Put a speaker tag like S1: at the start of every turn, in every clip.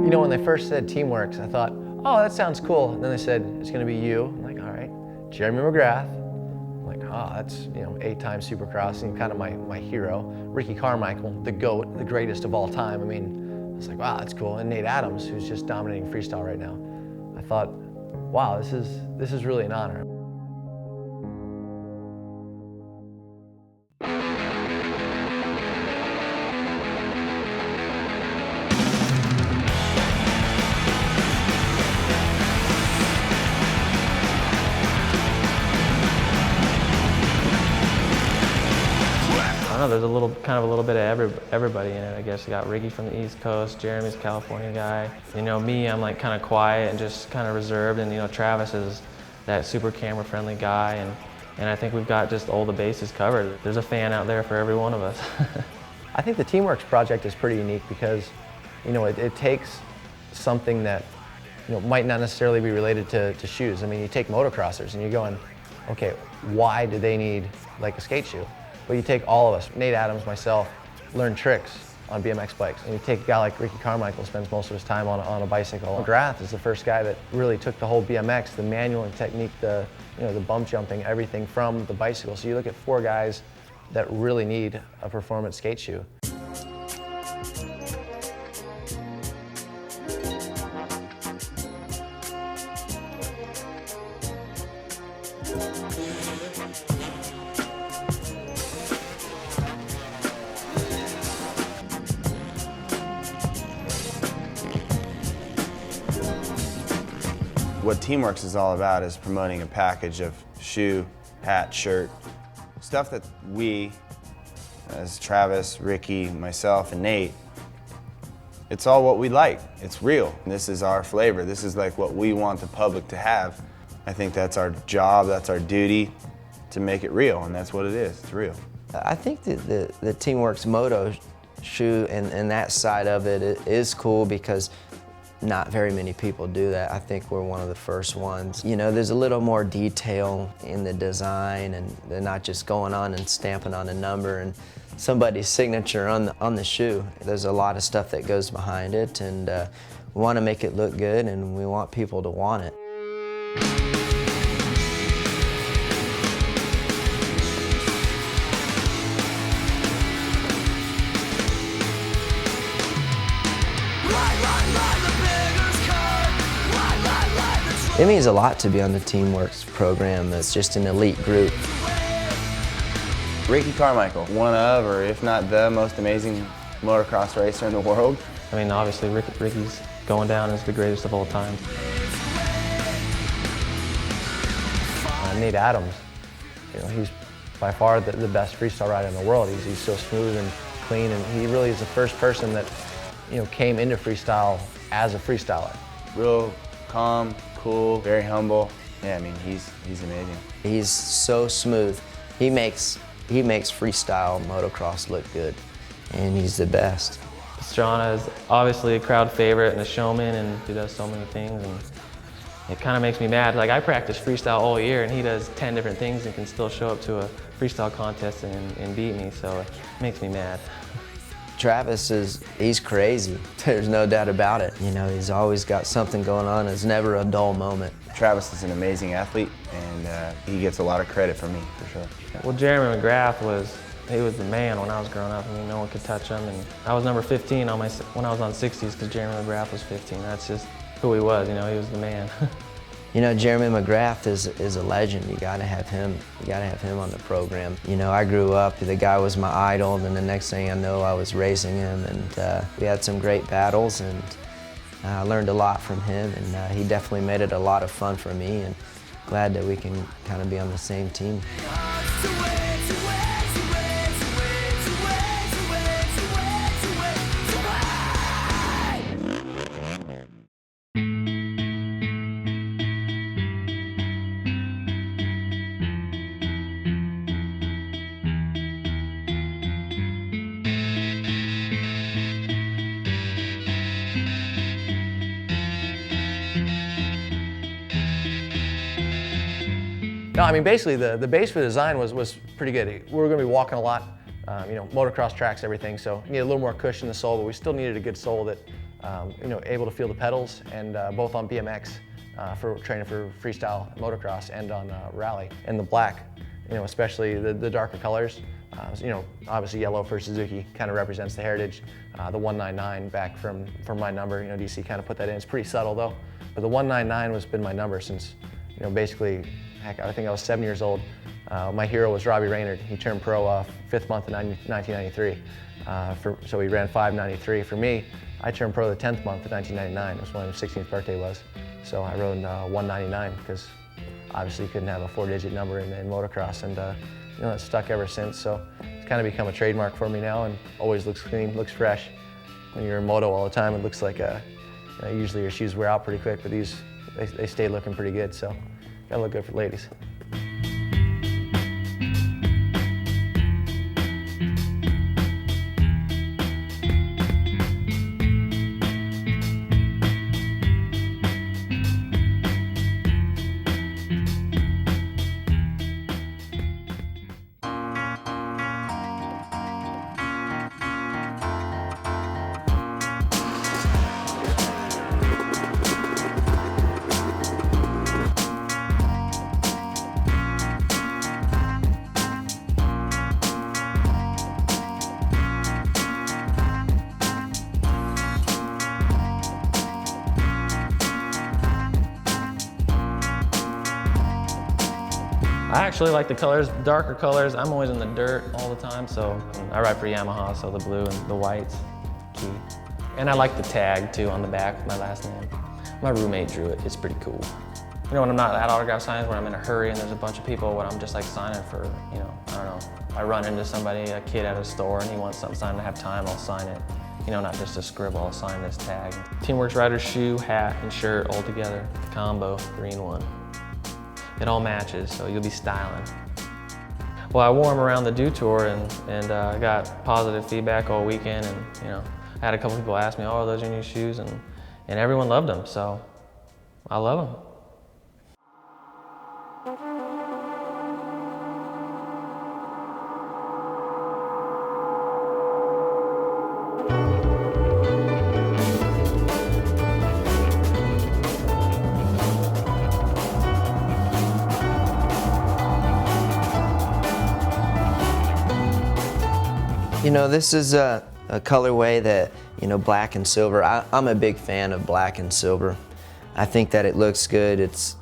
S1: You know, when they first said Teamworks, I thought, oh, that sounds cool. And then they said, it's gonna be you. I'm like, all right. Jeremy McGrath. I'm like, oh, that's, 8-time Supercross, and kind of my hero. Ricky Carmichael, the GOAT, the greatest of all time. I mean, I was like, wow, that's cool. And Nate Adams, who's just dominating freestyle right now. I thought, wow, this is really an honor. I don't know, there's kind of a little bit of everybody in it, I guess. You got Ricky from the East Coast, Jeremy's a California guy. Me, I'm like kind of quiet and just kind of reserved, and Travis is that super camera friendly guy, and I think we've got just all the bases covered. There's a fan out there for every one of us. I think the Teamworks project is pretty unique because, it takes something that, might not necessarily be related to shoes. I mean, you take motocrossers and you're going, okay, why do they need like a skate shoe? But you take all of us, Nate Adams, myself, learn tricks on BMX bikes. And you take a guy like Ricky Carmichael, spends most of his time on a bicycle. McGrath is the first guy that really took the whole BMX, the manual and technique, the bump jumping, everything from the bicycle. So you look at 4 guys that really need a performance skate shoe.
S2: What Teamworks is all about is promoting a package of shoe, hat, shirt, stuff that we, as Travis, Ricky, myself, and Nate, it's all what we like. It's real. This is our flavor. This is like what we want the public to have. I think that's our job, that's our duty, to make it real, and that's what it is. It's real.
S3: I think that the Teamworks Moto shoe and that side of it is cool because not very many people do that. I think we're one of the first ones. There's a little more detail in the design, and they're not just going on and stamping on a number and somebody's signature on the shoe. There's a lot of stuff that goes behind it, and we want to make it look good, and we want people to want it. It means a lot to be on the Teamworks program. It's just an elite group.
S2: Ricky Carmichael, one of, or if not the most amazing motocross racer in the world.
S1: I mean, obviously Ricky's going down as the greatest of all time. Nate Adams, he's by far the best freestyle rider in the world. He's so smooth and clean, and he really is the first person that, came into freestyle as a freestyler.
S2: Real calm, cool, very humble. Yeah, I mean, he's amazing.
S3: He's so smooth. He makes freestyle motocross look good, and he's the best.
S1: Pastrana is obviously a crowd favorite and a showman, and he does so many things, and it kind of makes me mad. Like, I practice freestyle all year, and he does 10 different things and can still show up to a freestyle contest and beat me, so it makes me mad.
S3: Travis he's crazy. There's no doubt about it. He's always got something going on. It's never a dull moment.
S2: Travis is an amazing athlete, and he gets a lot of credit from me, for sure.
S1: Well, Jeremy McGrath was the man when I was growing up. I mean, no one could touch him. And I was number 15 when I was on 60s because Jeremy McGrath was 15. That's just who he was, he was the man.
S3: Jeremy McGrath is a legend. You gotta have him. You gotta have him on the program. I grew up, the guy was my idol, and the next thing I know, I was racing him, and we had some great battles, and I learned a lot from him, and he definitely made it a lot of fun for me, and glad that we can kind of be on the same team.
S4: No, I mean, basically the base for the design was pretty good. We were going to be walking a lot, you know, motocross tracks, everything, so need a little more cushion in the sole, but we still needed a good sole that, you know, able to feel the pedals, and both on BMX for training for freestyle motocross and on rally. And the black, you know, especially the darker colors, you know, obviously yellow for Suzuki kind of represents the heritage. The 199 back from my number, you know, DC kind of put that in. It's pretty subtle though, but the 199 has been my number since, you know, basically, heck, I think I was 7 years old. My hero was Robbie Reynard. He turned pro 5th month of 1993. So he ran 5:93. For me, I turned pro the 10th month of 1999. It was when his 16th birthday was. So I rode 199 because obviously you couldn't have a 4-digit number in motocross, and you know, it's stuck ever since. So it's kind of become a trademark for me now, and always looks clean, looks fresh. When you're in moto all the time, it looks like you know, usually your shoes wear out pretty quick, but these they stay looking pretty good. So gotta look good for ladies.
S1: I actually like the colors, darker colors. I'm always in the dirt all the time, so I ride for Yamaha, so the blue and the white's key. And I like the tag too on the back with my last name. My roommate drew it, it's pretty cool. You know, when I'm not at autograph signings, when I'm in a hurry and there's a bunch of people, when I'm just like signing for, you know, I don't know. I run into somebody, a kid at a store, and he wants something signed, I have time, I'll sign it. You know, not just a scribble, I'll sign this tag. Teamworks Rider shoe, hat, and shirt all together, combo, 3-in-1. It all matches, so you'll be styling. Well, I wore them around the Dew Tour, and I got positive feedback all weekend, and you know, I had a couple people ask me, "Oh, are those your new shoes?" And everyone loved them, so I love them.
S3: You know, this is a colorway that, you know, black and silver. I'm a big fan of black and silver. I think that it looks good. It's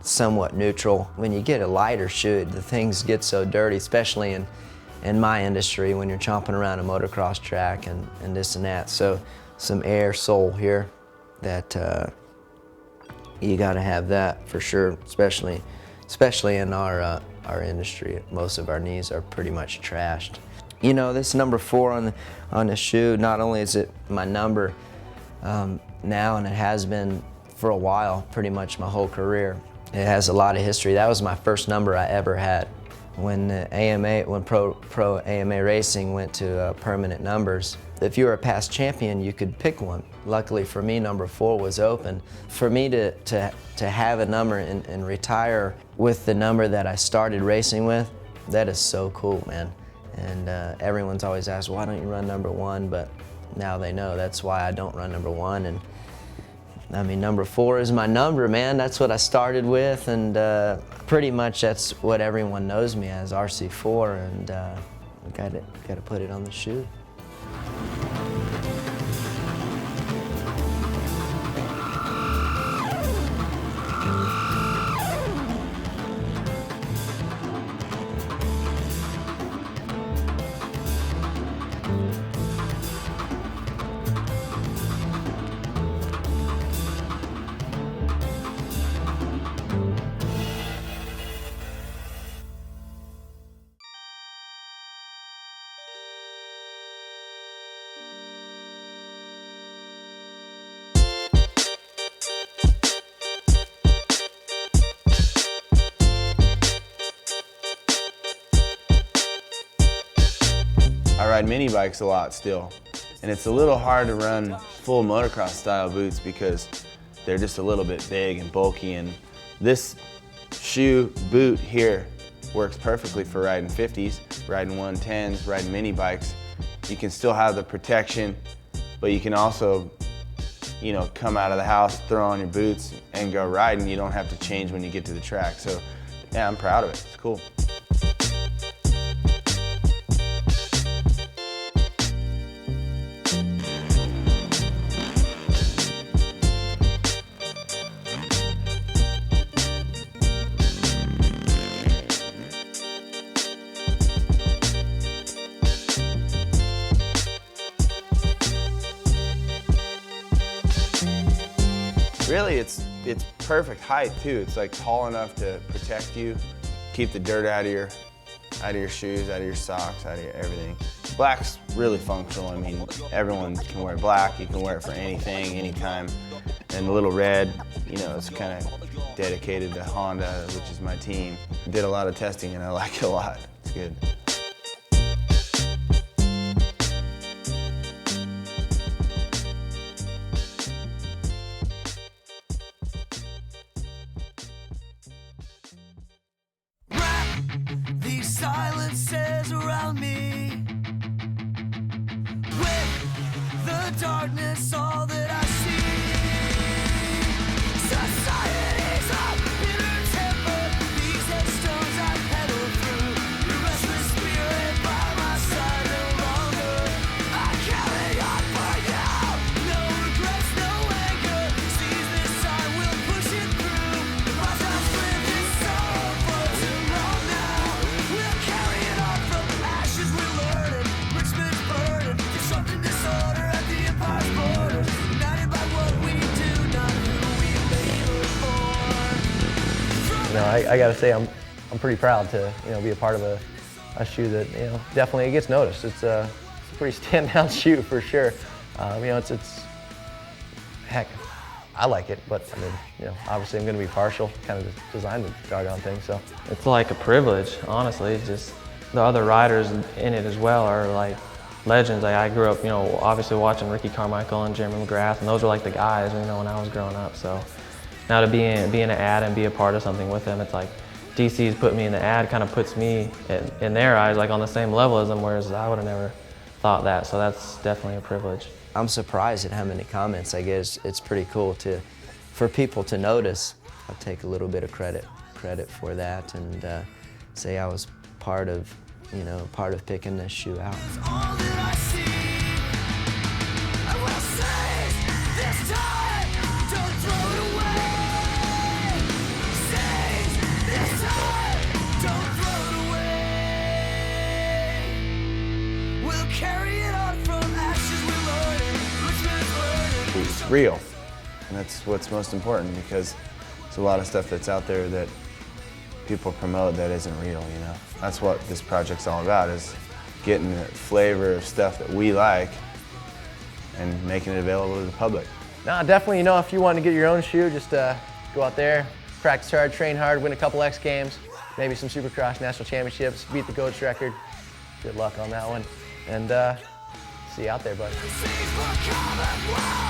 S3: somewhat neutral. When you get a lighter shoe, the things get so dirty, especially in my industry when you're chomping around a motocross track and this and that. So some air sole here that you got to have that for sure, especially in our industry. Most of our knees are pretty much trashed. You know, this number 4 on the shoe, not only is it my number now, and it has been for a while, pretty much my whole career. It has a lot of history. That was my first number I ever had. When Pro AMA Racing went to permanent numbers, if you were a past champion, you could pick one. Luckily for me, number 4 was open. For me to have a number and retire with the number that I started racing with, that is so cool, man. And everyone's always asked, why don't you run number 1? But now they know that's why I don't run number 1. And I mean, number 4 is my number, man. That's what I started with, and pretty much that's what everyone knows me as, RC4, and gotta put it on the shoe.
S2: I ride mini bikes a lot still, and it's a little hard to run full motocross style boots because they're just a little bit big and bulky, and this shoe boot here works perfectly for riding 50s, riding 110s, riding mini bikes. You can still have the protection, but you can also, you know, come out of the house, throw on your boots, and go riding. You don't have to change when you get to the track. So, yeah, I'm proud of it. It's cool. Really, it's perfect height too. It's like tall enough to protect you, keep the dirt out of your shoes, out of your socks, out of your everything. Black's really functional. I mean, everyone can wear black. You can wear it for anything, anytime. And the little red, you know, it's kind of dedicated to Honda, which is my team. Did a lot of testing and I like it a lot. It's good.
S5: These silences around me, with the darkness, all that I see. Society's up in her temper, these headstones I pedal through. Your restless spirit by my side no longer. I carry on for you, no regrets, no anger. Seize this time, we'll push it through. My time's lived is so for too long now. We'll carry it on from ashes, we're learning. Richmond's burden, disrupting disorder at the empire's borders. United by what we do, not who we labor for.
S4: You know, I got to say, I'm pretty proud to, you know, be a part of a shoe that, you know, definitely it gets noticed. It's a pretty standout shoe for sure. You know, it's heck, I like it, but I mean, you know, obviously I'm going to be partial, kind of designed the doggone thing, so.
S1: It's like a privilege, honestly. It's just the other riders in it as well are like legends. Like I grew up, you know, obviously watching Ricky Carmichael and Jeremy McGrath, and those were like the guys, you know, when I was growing up. So now to be in an ad and be a part of something with them, it's like DC's put me in the ad, kind of puts me in their eyes like on the same level as them, whereas I would have never thought that. So that's definitely a privilege.
S3: I'm surprised at how many comments I get. It's pretty cool for people to notice. I'll take a little bit of credit for that and say I was part of picking this shoe out.
S5: All that I see, I will seize this time, don't throw it away. Seize this time, don't throw it away. We'll carry it on from ashes, we're learning, Richmond's learning.
S2: It's real, and that's what's most important, because there's a lot of stuff that's out there that people promote that isn't real, you know. That's what this project's all about, is getting the flavor of stuff that we like and making it available to the public.
S4: No, definitely, you know, if you want to get your own shoe, just go out there, practice hard, train hard, win a couple X Games, maybe some Supercross National Championships, beat the GOATS record. Good luck on that one, and see you out there, bud.
S5: Seize for common ground.